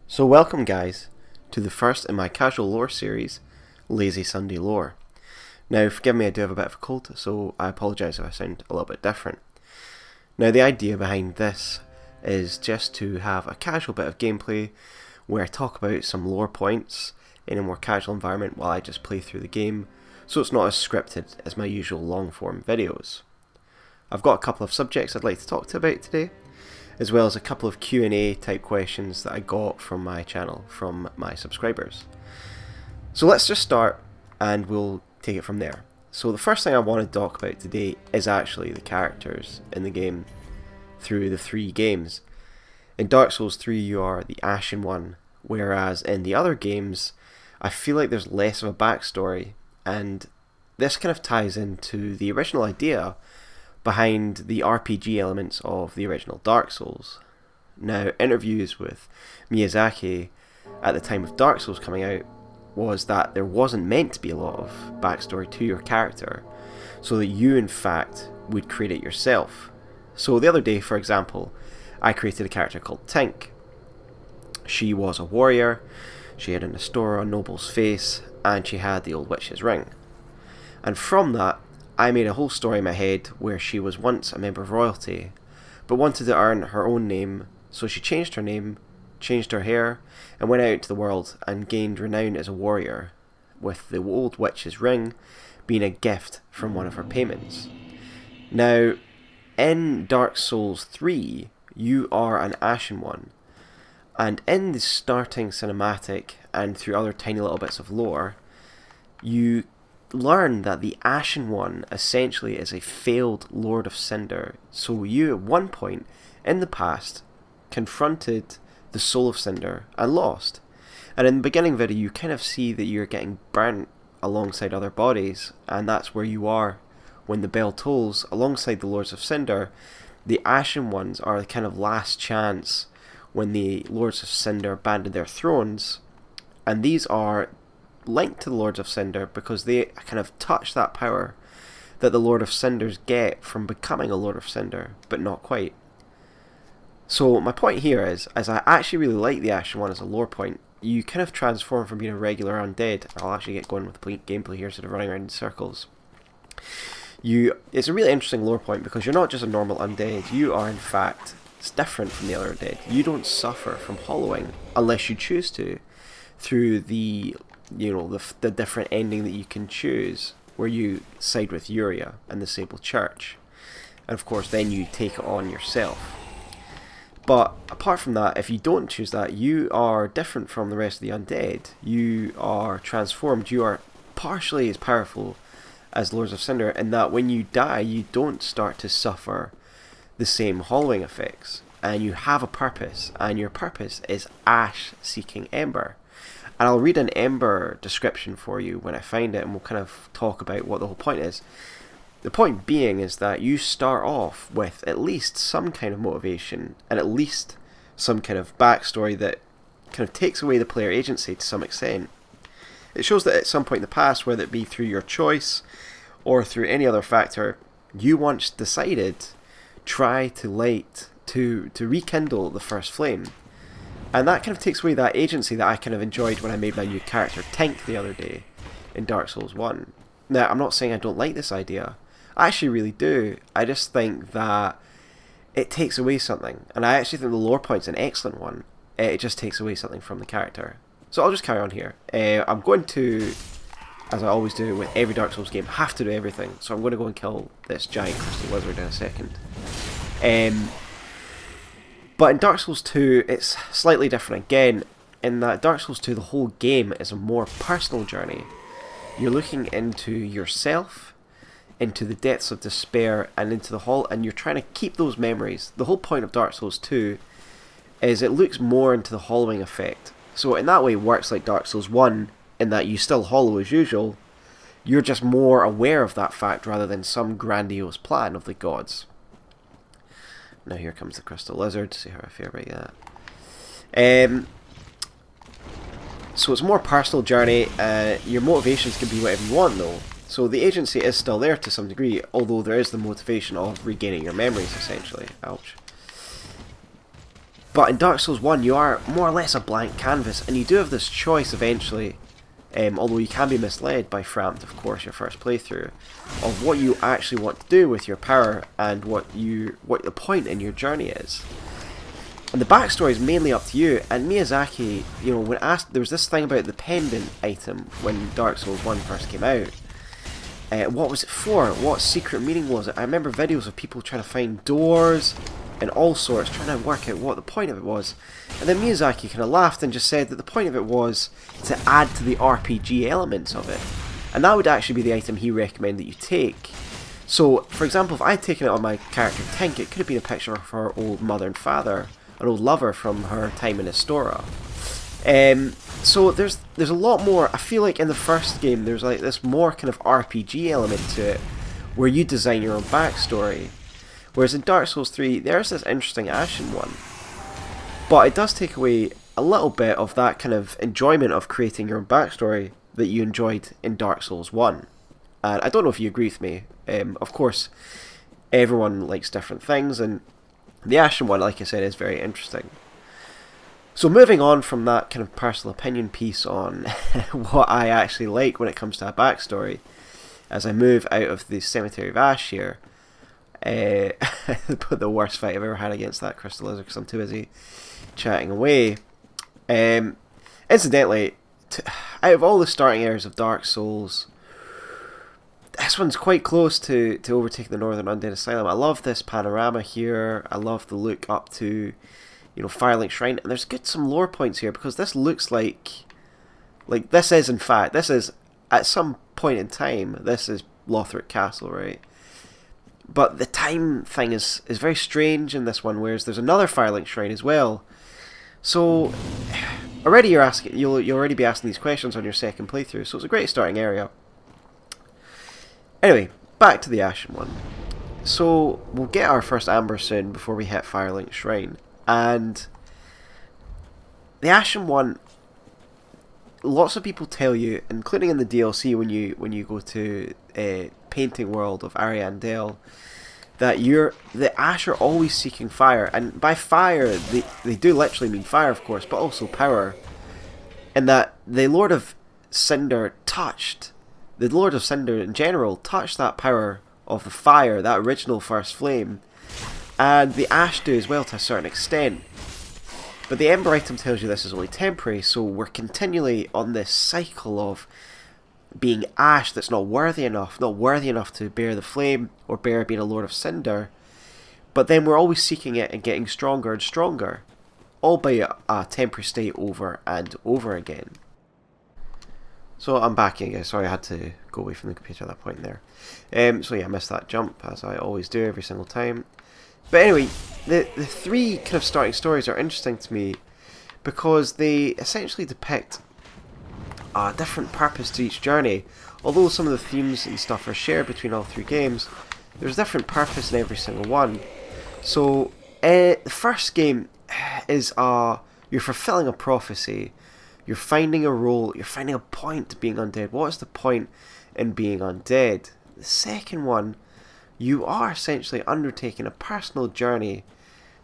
So welcome guys to the first in my casual lore series, Lazy Sunday Lore. Now forgive me, I do have a bit of a cold, so I apologise if I sound a little bit different. Now the idea behind this is just to have a casual bit of gameplay where I talk about some lore points in a more casual environment while I just play through the game, so it's not as scripted as my usual long form videos. I've got a couple of subjects I'd like to talk about today, as well as a couple of Q&A type questions that I got from my channel, from my subscribers. So let's just start and we'll take it from there. So the first thing I want to talk about today is actually the characters in the game through the three games. In Dark Souls 3 you are the Ashen One, whereas in the other games I feel like there's less of a backstory, and this kind of ties into the original idea behind the RPG elements of the original Dark Souls. Now, interviews with Miyazaki at the time of Dark Souls coming out was that there wasn't meant to be a lot of backstory to your character, so that you in fact would create it yourself. So the other day, for example, I created a character called Tink. She was a warrior, she had an Astora noble's face, and she had the old witch's ring. And from that, I made a whole story in my head where she was once a member of royalty, but wanted to earn her own name, so she changed her name, changed her hair, and went out into the world and gained renown as a warrior, with the old witch's ring being a gift from one of her payments. Now, in Dark Souls 3, you are an Ashen One, and in the starting cinematic and through other tiny little bits of lore, you learn that the Ashen One essentially is a failed Lord of Cinder. So you at one point in the past confronted the Soul of Cinder and lost. And in the beginning video you kind of see that you're getting burnt alongside other bodies, and that's where you are when the bell tolls alongside the Lords of Cinder. The Ashen Ones are the kind of last chance when the Lords of Cinder abandon their thrones, and these are linked to the Lords of Cinder because they kind of touch that power that the Lord of Cinders get from becoming a Lord of Cinder, but not quite. So my point here is I actually really like the Ashen One as a lore point. You kind of transform from being a regular undead. I'll actually get going with the gameplay here instead of running around in circles. It's a really interesting lore point because you're not just a normal undead, you are in fact, it's different from the other undead. You don't suffer from hollowing unless you choose to, through the different ending that you can choose, where you side with Yuria and the Sable Church, and of course then you take it on yourself. But apart from that, if you don't choose that, you are different from the rest of the undead. You are transformed, you are partially as powerful as Lords of Cinder, in that when you die you don't start to suffer the same hollowing effects, and you have a purpose, and your purpose is Ash seeking Ember. And I'll read an Ember description for you when I find it, and we'll kind of talk about what the whole point is. The point being is that you start off with at least some kind of motivation, and at least some kind of backstory that kind of takes away the player agency to some extent. It shows that at some point in the past, whether it be through your choice or through any other factor, you once decided try to rekindle the first flame. And that kind of takes away that agency that I kind of enjoyed when I made my new character Tink the other day in Dark Souls 1. Now, I'm not saying I don't like this idea. I actually really do. I just think that it takes away something. And I actually think the lore point's an excellent one. It just takes away something from the character. So I'll just carry on here. I'm going to, as I always do with every Dark Souls game, have to do everything. So I'm going to go and kill this giant crystal lizard in a second. But in Dark Souls 2, it's slightly different again, in that Dark Souls 2, the whole game is a more personal journey. You're looking into yourself, into the depths of despair, and into the hall, and you're trying to keep those memories. The whole point of Dark Souls 2 is it looks more into the hollowing effect. So in that way it works like Dark Souls 1, in that you still hollow as usual. You're just more aware of that fact rather than some grandiose plan of the gods. Now here comes the crystal lizard, see how I feel about that. So it's a more personal journey. Your motivations can be whatever you want though. So the agency is still there to some degree, although there is the motivation of regaining your memories essentially. Ouch. But in Dark Souls 1 you are more or less a blank canvas, and you do have this choice eventually, although you can be misled by Framt, of course, your first playthrough, of what you actually want to do with your power and what the point in your journey is. And the backstory is mainly up to you. And Miyazaki, you know, when asked, there was this thing about the pendant item when Dark Souls 1 first came out. What was it for? What secret meaning was it? I remember videos of people trying to find doors and all sorts, trying to work out what the point of it was. And then Miyazaki kind of laughed and just said that the point of it was to add to the RPG elements of it. And that would actually be the item he recommended that you take. So, for example, if I had taken it on my character Tink, it could have been a picture of her old mother and father, an old lover from her time in Astora. So there's a lot more. I feel like in the first game there's like this more kind of RPG element to it, where you design your own backstory. Whereas in Dark Souls 3, there's this interesting Ashen One. But it does take away a little bit of that kind of enjoyment of creating your own backstory that you enjoyed in Dark Souls 1. And I don't know if you agree with me. Of course, everyone likes different things, and the Ashen One, like I said, is very interesting. So moving on from that kind of personal opinion piece on what I actually like when it comes to a backstory, as I move out of the Cemetery of Ash here, the worst fight I've ever had against that crystal lizard because I'm too busy chatting away. Incidentally, out of all the starting areas of Dark Souls, this one's quite close to overtaking the Northern Undead Asylum. I love this panorama here. I love the look up to, you know, Firelink Shrine, and there's some lore points here because this looks like this is, in fact, this is at some point in time, this is Lothric Castle, right? But the time thing is very strange in this one, whereas there's another Firelink Shrine as well. So already you'll already be asking these questions on your second playthrough, so it's a great starting area. Anyway, back to the Ashen One. So we'll get our first Amber soon before we hit Firelink Shrine. And the Ashen One, lots of people tell you, including in the DLC when you go to Painting World of Ariandel, that the Ash are always seeking fire, and by fire they do literally mean fire, of course, but also power. And that the Lord of Cinder in general touched that power of the fire, that original first flame, and the Ash do as well to a certain extent. But the Ember item tells you this is only temporary, so we're continually on this cycle of being Ash that's not worthy enough to bear the flame or bear being a Lord of Cinder. But then we're always seeking it and getting stronger and stronger, albeit a temporary state over and over again. So I'm back again, sorry I had to go away from the computer at that point there. So yeah, I missed that jump, as I always do every single time. But anyway, the three kind of starting stories are interesting to me because they essentially depict a different purpose to each journey. Although some of the themes and stuff are shared between all three games, there's different purpose in every single one. So the first game is you're fulfilling a prophecy. You're finding a role, you're finding a point to being undead. What is the point in being undead? The second one, you are essentially undertaking a personal journey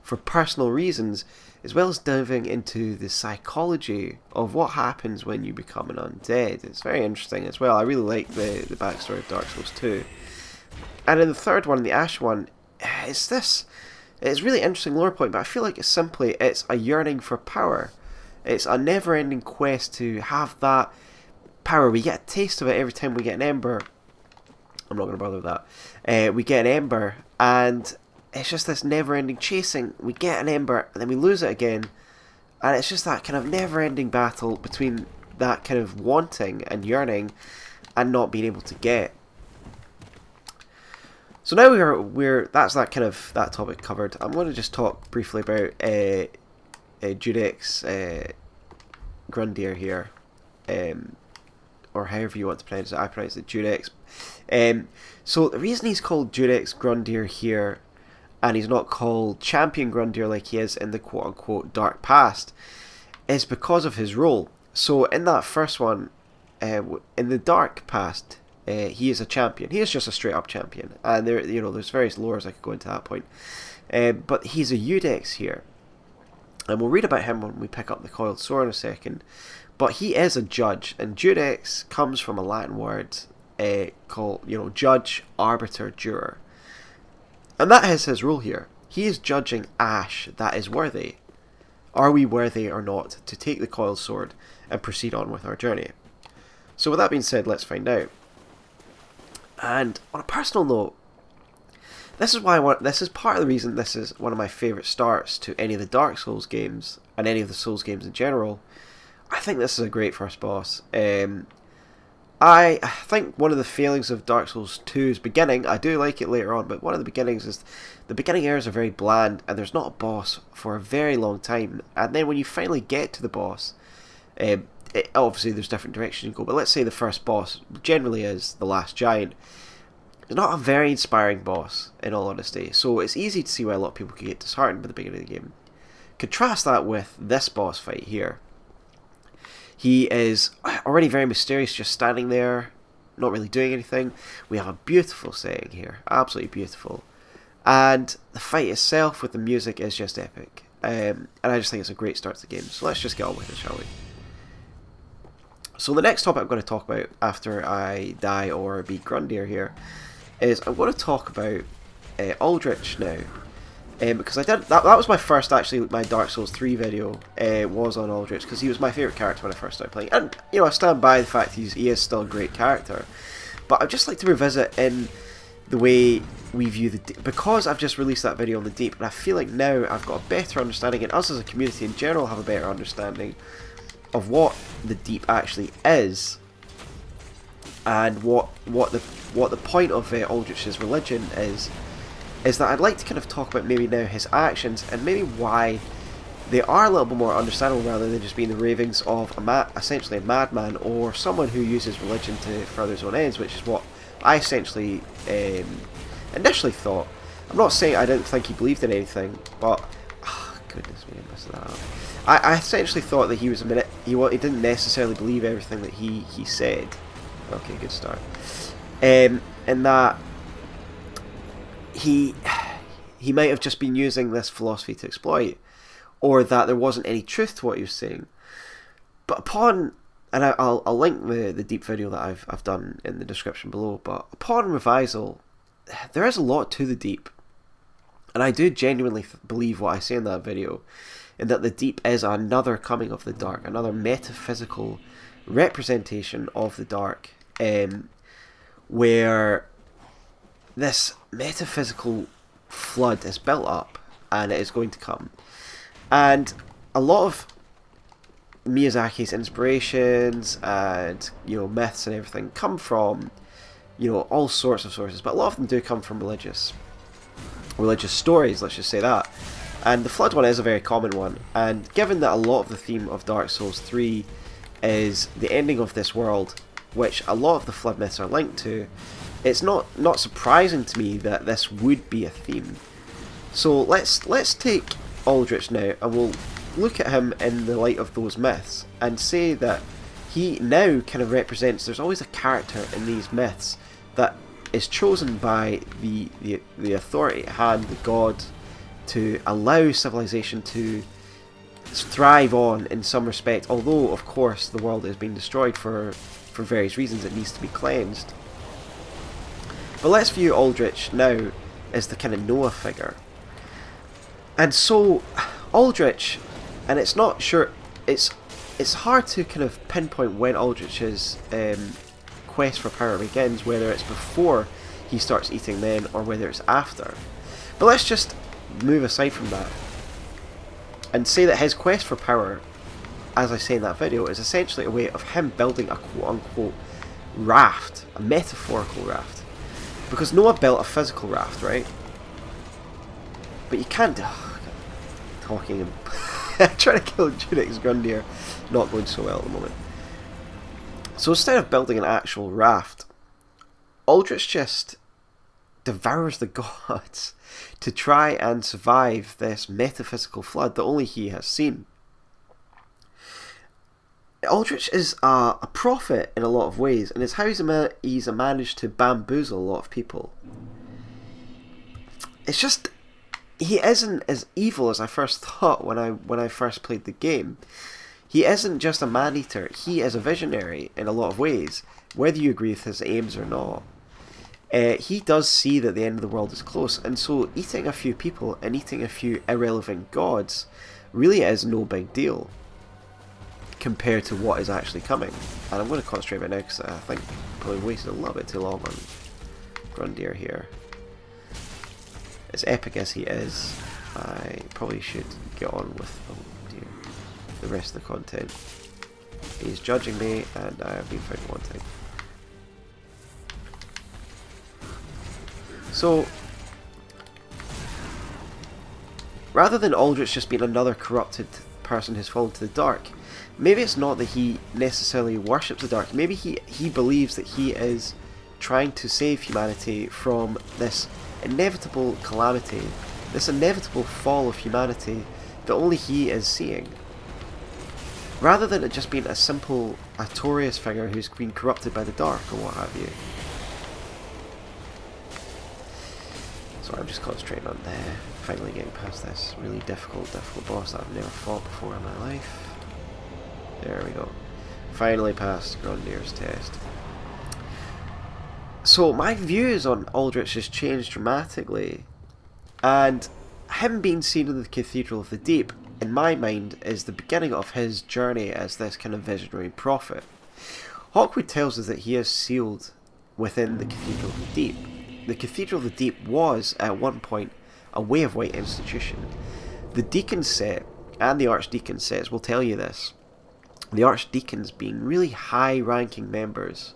for personal reasons, as well as diving into the psychology of what happens when you become an undead. It's very interesting as well. I really like the backstory of Dark Souls 2. And in the third one, the Ash one, it's really interesting lore point, but I feel like it's a yearning for power. It's a never-ending quest to have that power. We get a taste of it every time we get an Ember. I'm not going to bother with that. We get an Ember, and it's just this never-ending chasing. We get an Ember, and then we lose it again. And it's just that kind of never-ending battle between that kind of wanting and yearning and not being able to get. So now that's that topic covered. I'm going to just talk briefly about Judex Grundyr here, or however you want to pronounce it. I pronounce it Judex. So the reason he's called Judex Grundyr here, and he's not called Champion Grundyr like he is in the quote-unquote Dark Past, is because of his role. So in that first one, in the Dark Past, he is a champion. He is just a straight-up champion, and there's various lores I could go into at that point. But he's a Judex here. And we'll read about him when we pick up the coiled sword in a second. But he is a judge, and judex comes from a Latin word called, judge, arbiter, juror. And that is his role here. He is judging Ash that is worthy. Are we worthy or not to take the coiled sword and proceed on with our journey? So with that being said, let's find out. And on a personal note, this is part of the reason this is one of my favourite starts to any of the Dark Souls games, and any of the Souls games in general. I think this is a great first boss. I think one of the failings of Dark Souls 2's beginning, I do like it later on, but one of the beginnings is the beginning areas are very bland, and there's not a boss for a very long time. And then when you finally get to the boss, obviously there's different directions you go, but let's say the first boss generally is the last giant. It's not a very inspiring boss, in all honesty, so it's easy to see why a lot of people can get disheartened by the beginning of the game. Contrast that with this boss fight here. He is already very mysterious, just standing there, not really doing anything. We have a beautiful setting here, absolutely beautiful. And the fight itself with the music is just epic. And I just think it's a great start to the game, so let's just get on with it, shall we? So the next topic I'm going to talk about after I die or beat Grundyr here is I'm going to talk about Aldrich now, because I did that was my first, actually, my Dark Souls 3 video was on Aldrich, because he was my favourite character when I first started playing, and I stand by the fact he is still a great character, but I'd just like to revisit in the way we view the Deep, because I've just released that video on the Deep, and I feel like now I've got a better understanding, and us as a community in general have a better understanding of what the Deep actually is, and what the point of Aldrich's religion is that I'd like to kind of talk about maybe now his actions, and maybe why they are a little bit more understandable rather than just being the ravings of essentially a madman, or someone who uses religion to further his own ends, which is what I essentially initially thought. I'm not saying I didn't think he believed in anything, but goodness me, I messed that up. I essentially thought that he he didn't necessarily believe everything that he said. Okay, good start. And that he might have just been using this philosophy to exploit, or that there wasn't any truth to what he was saying. But upon, and I'll link the Deep video that I've done in the description below, but upon revisal, there is a lot to the Deep. And I do genuinely believe what I say in that video, in that the Deep is another coming of the dark, another metaphysical representation of the dark, where this metaphysical flood is built up, and it is going to come. And a lot of Miyazaki's inspirations and myths and everything come from all sorts of sources, but a lot of them do come from religious stories, let's just say that. And the flood one is a very common one, and given that a lot of the theme of Dark Souls 3 is the ending of this world, which a lot of the flood myths are linked to, it's not surprising to me that this would be a theme. So let's take Aldrich now, and we'll look at him in the light of those myths, and say that he now kind of represents, there's always a character in these myths that is chosen by the authority at hand, the god, to allow civilization to thrive on in some respect, although of course the world is being destroyed for various reasons. It needs to be cleansed. But let's view Aldrich now as the kind of Noah figure. And so Aldrich, and it's not sure, it's hard to kind of pinpoint when Aldrich's quest for power begins, whether it's before he starts eating men or whether it's after. But let's just move aside from that and say that his quest for power, as I say in that video, is essentially a way of him building a quote-unquote raft, a metaphorical raft. Because Noah built a physical raft, right? But you can't talking and trying to kill Judex Grundyr, not going so well at the moment. So instead of building an actual raft, Aldrich just devours the gods to try and survive this metaphysical flood that only he has seen. Aldrich is a prophet in a lot of ways, and it's how he's managed to bamboozle a lot of people. It's just, he isn't as evil as I first thought when I first played the game. He isn't just a man-eater, he is a visionary in a lot of ways, whether you agree with his aims or not. He does see that the end of the world is close, and so eating a few people and eating a few irrelevant gods really is no big deal compared to what is actually coming. And I'm going to concentrate right now because I think I probably wasted a little bit too long on Grundyr here. As epic as he is, I probably should get on with the rest of the content. He's judging me and I have been found wanting. So, rather than Aldrich just being another corrupted person who's fallen to the dark, maybe it's not that he necessarily worships the dark. Maybe he believes that he is trying to save humanity from this inevitable calamity, this inevitable fall of humanity that only he is seeing. Rather than it just being a simple Artorias figure who's been corrupted by the dark or what have you. So I'm just concentrating on finally getting past this really difficult boss that I've never fought before in my life. There we go. Finally passed Grundyr's test. So my views on Aldrich has changed dramatically, and him being seen in the Cathedral of the Deep, in my mind, is the beginning of his journey as this kind of visionary prophet. Hawkwood tells us that he is sealed within the Cathedral of the Deep. The Cathedral of the Deep was, at one point, a Way of White institution. The Deacon set, and the Archdeacon sets, will tell you this. The Archdeacons being really high-ranking members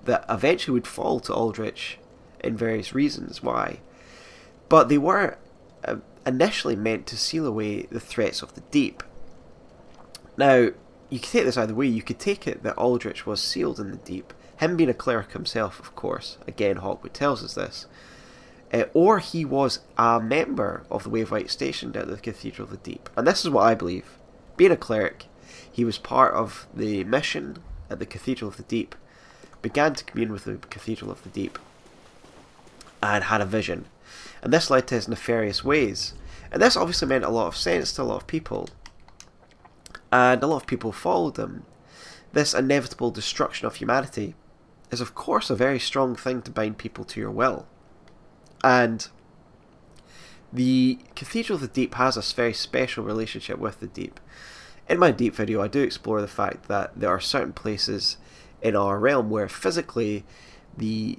that eventually would fall to Aldrich in various reasons why. But they were initially meant to seal away the threats of the deep. Now, you could take this either way. You could take it that Aldrich was sealed in the deep, him being a cleric himself, of course, again Hawkwood tells us this, or he was a member of the Way of White stationed at the Cathedral of the Deep. And this is what I believe. Being a cleric, he was part of the mission at the Cathedral of the Deep, began to commune with the Cathedral of the Deep, and had a vision. And this led to his nefarious ways. And this obviously meant a lot of sense to a lot of people. And a lot of people followed him. This inevitable destruction of humanity is of course a very strong thing to bind people to your will. And the Cathedral of the Deep has a very special relationship with the Deep. In my Deep video I do explore the fact that there are certain places in our realm where physically the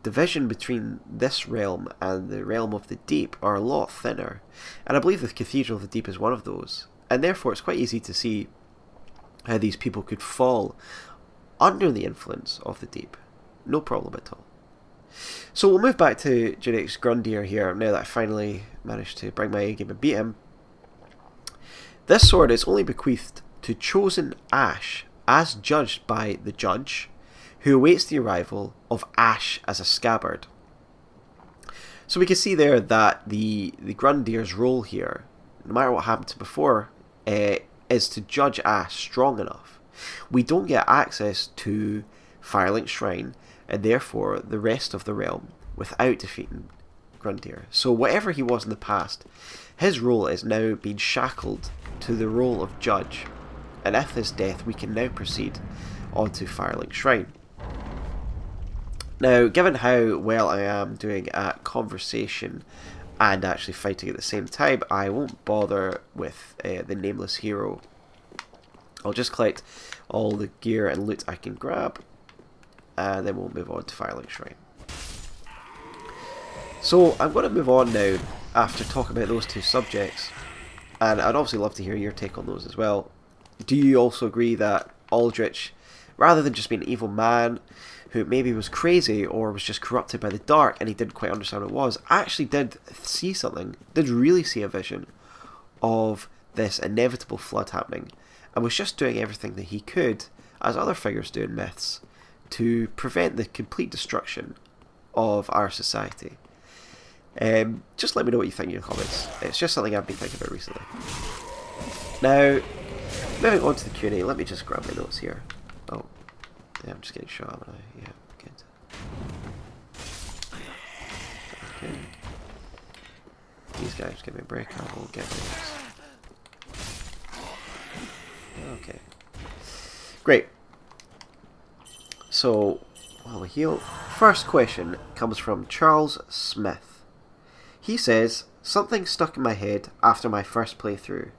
division between this realm and the realm of the Deep are a lot thinner. And I believe the Cathedral of the Deep is one of those. And therefore it's quite easy to see how these people could fall under the influence of the Deep. No problem at all. So we'll move back to Genetics Grundyr here, now that I finally managed to bring my A game and beat him. This sword is only bequeathed to chosen Ash, as judged by the judge, who awaits the arrival of Ash as a scabbard. So we can see there that the Grundyr's role here, no matter what happened to before, is to judge Ash strong enough. We don't get access to Firelink Shrine, and therefore the rest of the realm, without defeating Grundyr. So whatever he was in the past, his role is now being shackled to the role of judge. And after his death, we can now proceed onto Firelink Shrine. Now, given how well I am doing at conversation and actually fighting at the same time, I won't bother with the nameless hero. I'll just collect all the gear and loot I can grab, and then we'll move on to Firelink Shrine. So I'm going to move on now after talking about those two subjects, and I'd obviously love to hear your take on those as well. Do you also agree that Aldrich, rather than just being an evil man who maybe was crazy or was just corrupted by the dark and he didn't quite understand what it was, actually did see something, did really see a vision of this inevitable flood happening, and was just doing everything that he could, as other figures do in myths, to prevent the complete destruction of our society? Just let me know what you think in your comments. It's just something I've been thinking about recently. Now, moving on to the Q&A, let me just grab my notes here. Oh, yeah, I'm just getting shot, haven't I? Yeah, good. Okay. These guys give me a break. I will get this. Okay. Great. So, while we heal, first question comes from Charles Smith. He says, something stuck in my head after my first playthrough.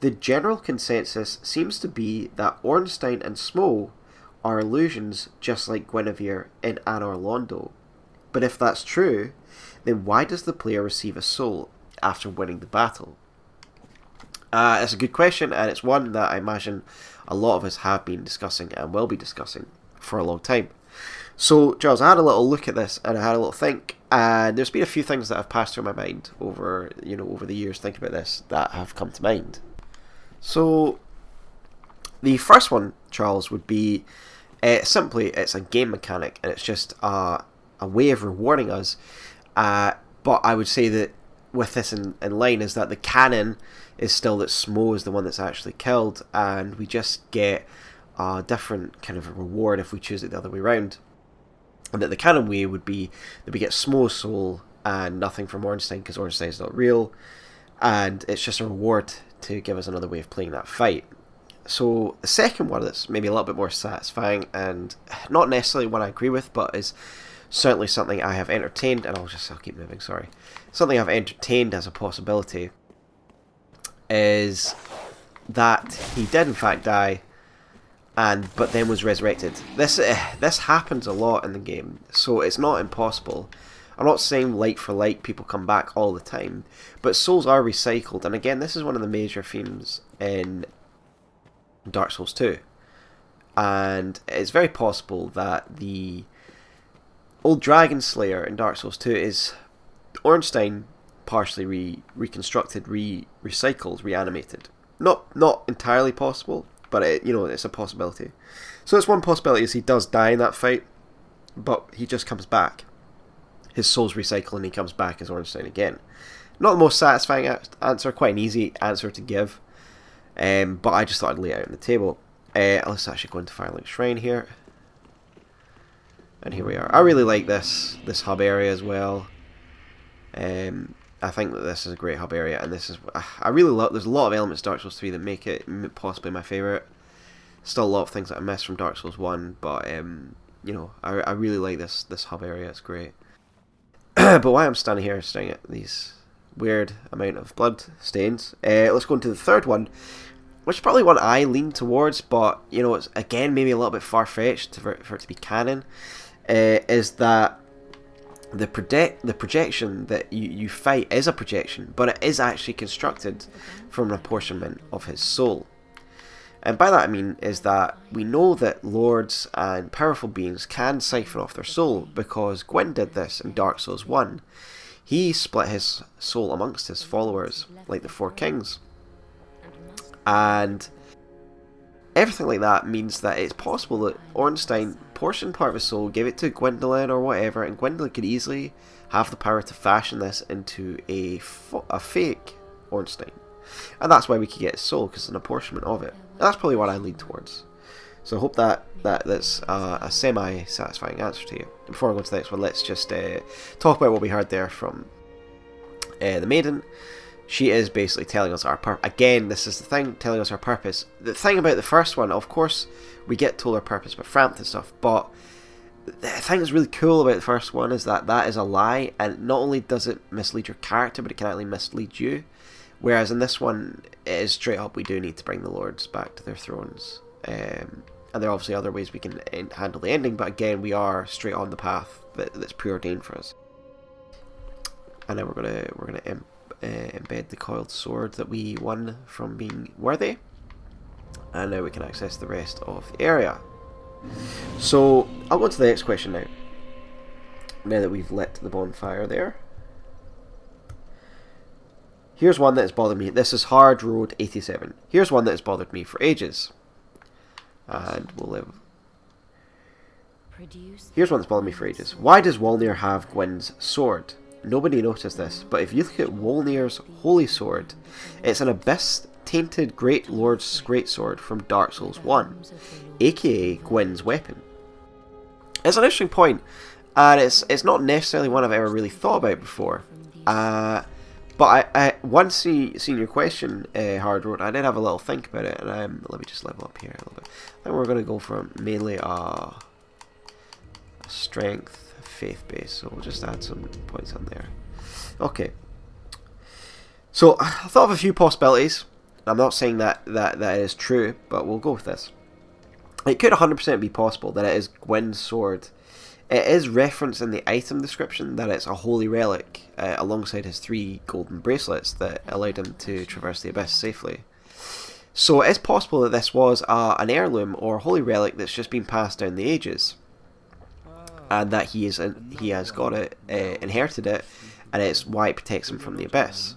The general consensus seems to be that Ornstein and Smo are illusions just like Guinevere in Anor Londo. But if that's true, then why does the player receive a soul after winning the battle? It's a good question, and it's one that I imagine a lot of us have been discussing and will be discussing for a long time. So, Charles, I had a little look at this and I had a little think, and there's been a few things that have passed through my mind over the years thinking about this that have come to mind. So, the first one, Charles, would be simply it's a game mechanic, and it's just a way of rewarding us. But I would say that with this in line is that the canon is still that Smo is the one that's actually killed, and we just get a different kind of a reward if we choose it the other way around. And that the canon way would be that we get Smo's soul and nothing from Ornstein because Ornstein is not real, and it's just a reward to give us another way of playing that fight. So the second one that's maybe a little bit more satisfying, and not necessarily one I agree with, but is certainly something I have entertained, and I'll keep moving, sorry. Something I've entertained as a possibility is that he did in fact die, but then was resurrected. This happens a lot in the game, so it's not impossible. I'm not saying like for like people come back all the time, but souls are recycled, and again, this is one of the major themes in Dark Souls 2. And it's very possible that the old Dragon Slayer in Dark Souls 2 is Ornstein partially reconstructed, recycled, reanimated. Not entirely possible, but it's a possibility. So it's one possibility is he does die in that fight, but he just comes back. His soul's recycled and he comes back as Ornstein again. Not the most satisfying answer, quite an easy answer to give, but I just thought I'd lay it out on the table. Let's actually go into Firelink Shrine here. And here we are. I really like this hub area as well. I think that this is a great hub area, and I really love. There's a lot of elements to Dark Souls 3 that make it possibly my favourite. Still a lot of things that I miss from Dark Souls 1, but I really like this hub area. It's great. But while I'm standing here staring at these weird amount of blood stains, let's go into the third one, which is probably one I lean towards, but it's again maybe a little bit far-fetched for it to be canon. Is that the projection that you fight is a projection, but it is actually constructed from an apportionment of his soul. And by that I mean is that we know that lords and powerful beings can siphon off their soul, because Gwyn did this in Dark Souls 1. He split his soul amongst his followers, like the Four Kings. And everything like that means that it's possible that Ornstein portioned part of his soul, gave it to Gwendolyn or whatever, and Gwendolyn could easily have the power to fashion this into a fake Ornstein. And that's why we could get his soul, because it's an apportionment of it. And that's probably what I lean towards. So I hope that's a semi-satisfying answer to you. Before I go to the next one, let's just talk about what we heard there from the Maiden. She is basically telling us our purpose. Again, this is the thing, telling us our purpose. The thing about the first one, of course, we get told our purpose by Frampth and stuff, but the thing that's really cool about the first one is that is a lie, and not only does it mislead your character, but it can actually mislead you. Whereas in this one, it is straight up, we do need to bring the lords back to their thrones. And there are obviously other ways we can handle the ending, but again, we are straight on the path that's preordained for us. And then we're gonna embed the coiled sword that we won from being worthy, and now we can access the rest of the area. So I'll go on to the next question now that we've lit the bonfire there. Here's one that has bothered me. This is Hard Road 87. Here's one that has bothered me for ages, and we'll live. Here's one that's bothered me for ages. Why does Wolnir have Gwyn's sword? Nobody noticed this, but if you look at Wolnir's holy sword, it's an abyss-tainted Great Lord's greatsword from Dark Souls 1, aka Gwyn's weapon. It's an interesting point, and it's not necessarily one I've ever really thought about before. But I once seen your question, Hard Road, I did have a little think about it, and let me just level up here a little bit. I think we're going to go for mainly a strength, faith base, so we'll just add some points on there. Okay. So I thought of a few possibilities. I'm not saying that is true, but we'll go with this. It could 100% be possible that it is Gwyn's sword. It is referenced in the item description that it's a holy relic alongside his 3 golden bracelets that allowed him to traverse the abyss safely. So it is possible that this was an heirloom or holy relic that's just been passed down the ages, and that he has got it, inherited it, and it's why it protects him from the abyss.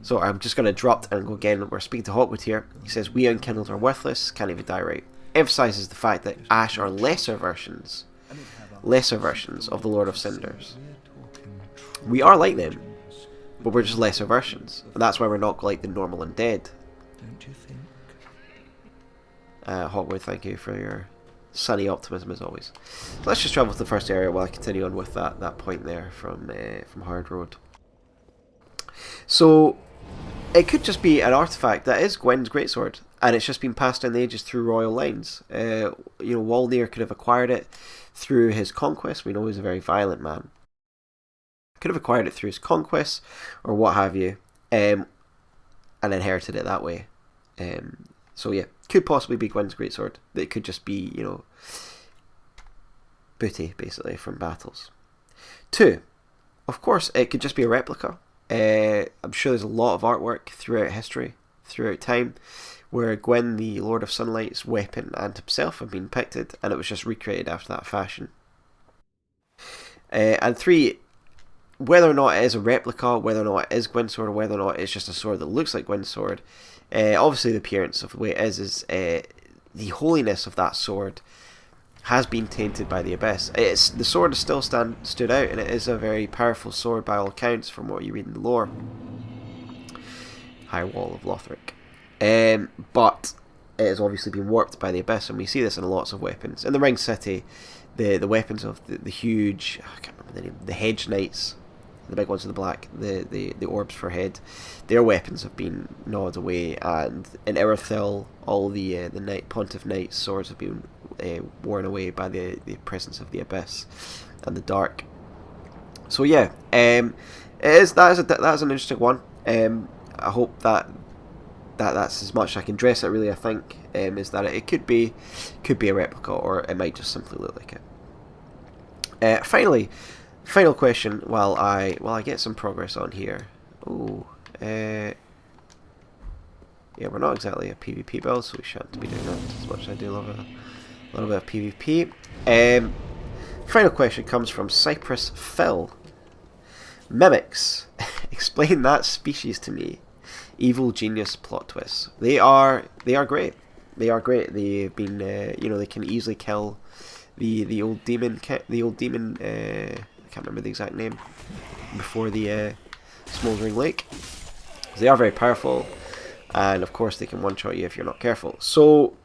So I'm just going to drop and go again. We're speaking to Hawkwood here. He says, "We unkindled are worthless, can't even die right." Emphasises the fact that Ash are lesser versions of the Lord of Cinders. We are like them, but we're just lesser versions, and that's why we're not like the normal undead. Hawkwood, thank you for your sunny optimism as always. So let's just travel to the first area while I continue on with that point there from Hard Road. So it could just be an artifact that is Gwyn's greatsword, and it's just been passed down the ages through royal lines. Grundyr could have acquired it through his conquest. We know he's a very violent man. Could have acquired it through his conquest or what have you, and inherited it that way. So yeah, could possibly be Gwyn's greatsword. It could just be, booty basically from battles. 2, of course, it could just be a replica. I'm sure there's a lot of artwork throughout history, throughout time, where Gwyn, the Lord of Sunlight's weapon and himself have been depicted, and it was just recreated after that fashion. And 3, whether or not it is a replica, whether or not it is Gwyn's sword, or whether or not it's just a sword that looks like Gwyn's sword, obviously the appearance of the way it is the holiness of that sword has been tainted by the abyss. The sword is still stood out, and it is a very powerful sword by all accounts from what you read in the lore. High Wall of Lothric. But it has obviously been warped by the abyss, and we see this in lots of weapons. In the Ring City, the weapons of the huge, I can't remember the name, the Hedge Knights, the big ones in the black, the orbs for head, their weapons have been gnawed away, and in Irithyll, all the Pontiff Knights' swords have been worn away by the presence of the abyss and the dark. So yeah, that's an interesting one. I hope that's as much as I can dress it. Really, I think is that it could be a replica, or it might just simply look like it. Final question. While I get some progress on here. Oh, yeah, we're not exactly a PvP build, so we shan't be doing that as much as I do love a little bit of PvP. Final question comes from Cypress Phil. Mimics. Explain that species to me. Evil genius plot twists. They are great. They are great. They've been they can easily kill the old demon. I can't remember the exact name before the Smouldering Lake. They are very powerful, and of course they can one-shot you if you're not careful. So,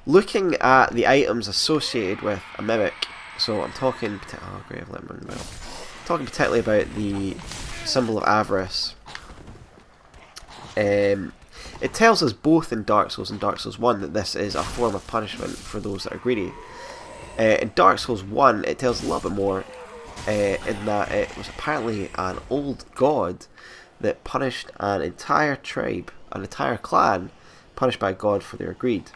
looking at the items associated with a mimic, so I'm talking. Oh, great! I've let me know. Talking particularly about the symbol of avarice. It tells us both in Dark Souls and Dark Souls 1 that this is a form of punishment for those that are greedy. In Dark Souls 1, it tells a little bit more, in that it was apparently an old god that punished an entire tribe, an entire clan, punished by God for their greed.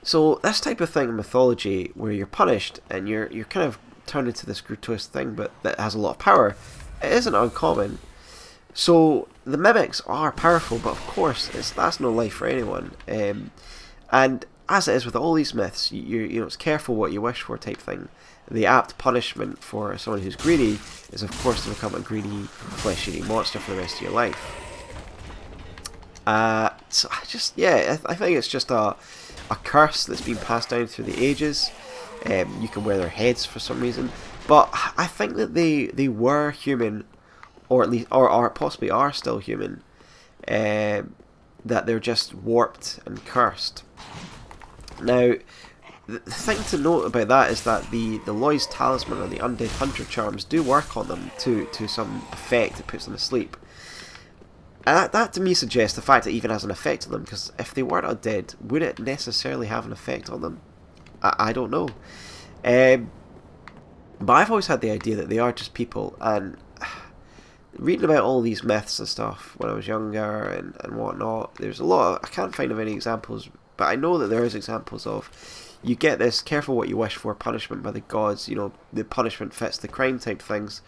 So this type of thing in mythology, where you're punished and you're kind of turned into this gratuitous thing, but that has a lot of power, it isn't uncommon. So the mimics are powerful, but of course that's no life for anyone. And as it is with all these myths, you know, it's careful what you wish for type thing. The apt punishment for someone who's greedy is, of course, to become a greedy, flesh-eating monster for the rest of your life. So I think it's just a curse that's been passed down through the ages. You can wear their heads for some reason, but I think that they were human, or at least, or possibly are still human. That they're just warped and cursed. Now, the thing to note about that is that the Loy's Talisman or the Undead Hunter Charms do work on them to some effect. It puts them asleep. And that to me suggests the fact it even has an effect on them, because if they weren't undead, would it necessarily have an effect on them? I don't know. But I've always had the idea that they are just people, and reading about all these myths and stuff when I was younger and whatnot, there's a lot of, I can't find of any examples, but I know that there is examples of, you get this careful what you wish for punishment by the gods, you know, the punishment fits the crime type things,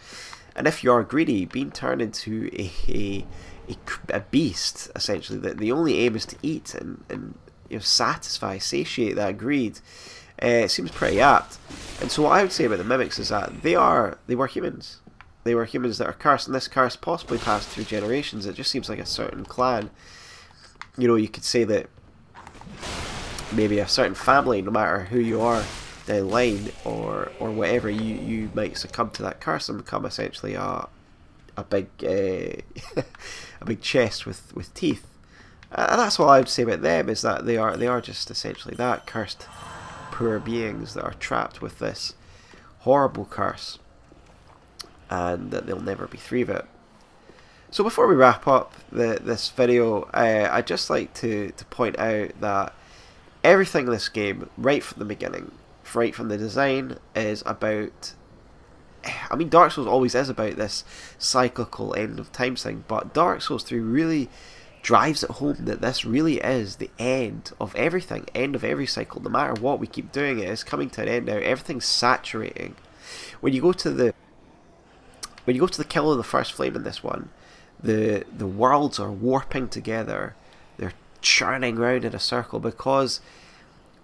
and if you are greedy, being turned into a beast, essentially, that the only aim is to eat and you know, satisfy, satiate that greed, it seems pretty apt. And so what I would say about the mimics is that they were humans. They were humans that are cursed, and this curse possibly passed through generations. It just seems like a certain clan. You know, you could say that maybe a certain family, no matter who you are down the line or whatever, you might succumb to that curse and become essentially a big a big chest with teeth. And that's what I would say about them, is that they are just essentially that, cursed poor beings that are trapped with this horrible curse, and that they'll never be free of it. So before we wrap up this video, I'd just like to point out that everything in this game, right from the beginning, right from the design, is about... I mean, Dark Souls always is about this cyclical end of time thing, but Dark Souls 3 really drives it home that this really is the end of everything, end of every cycle. No matter what we keep doing, it is coming to an end now. Everything's saturating. When you go to the kill of the first flame in this one, the worlds are warping together. They're churning round in a circle because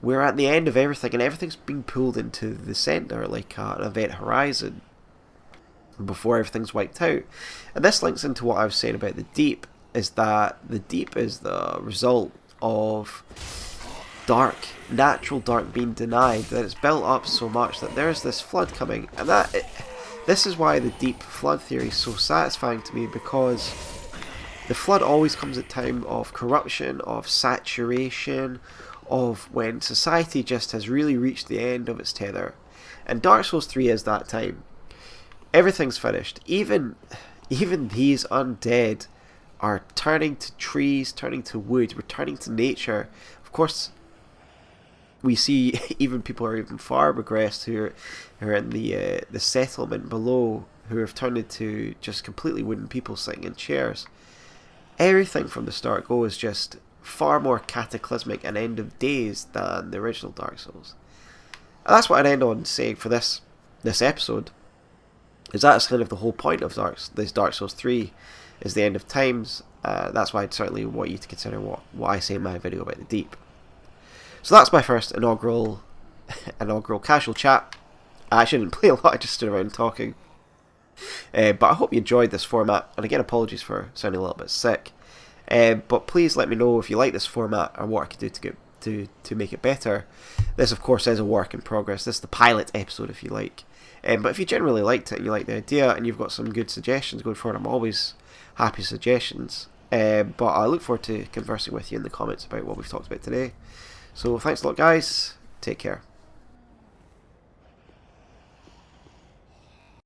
we're at the end of everything, and everything's being pulled into the centre like an event horizon before everything's wiped out. And this links into what I was saying about the deep, is that the deep is the result of natural dark being denied, that it's built up so much that there's this flood coming, and this is why the deep flood theory is so satisfying to me, because the flood always comes at a time of corruption, of saturation, of when society just has really reached the end of its tether. And Dark Souls 3 is that time. Everything's finished. Even these undead are turning to trees, turning to wood, returning to nature. Of course, we see even people who are even far regressed, who are in the settlement below, who have turned into just completely wooden people sitting in chairs. Everything from the start go is just far more cataclysmic and end of days than the original Dark Souls. And that's what I'd end on saying for this episode, is that's kind of the whole point of this Dark Souls 3, is the end of times. That's why I'd certainly want you to consider what I say in my video about the deep. So that's my first inaugural casual chat. I actually didn't play a lot, I just stood around talking. But I hope you enjoyed this format, and again, apologies for sounding a little bit sick. But please let me know if you like this format or what I can do to make it better. This, of course, is a work in progress. This is the pilot episode, if you like. But if you generally liked it and you like the idea and you've got some good suggestions going forward, I'm always happy suggestions. But I look forward to conversing with you in the comments about what we've talked about today. So thanks a lot, guys. Take care.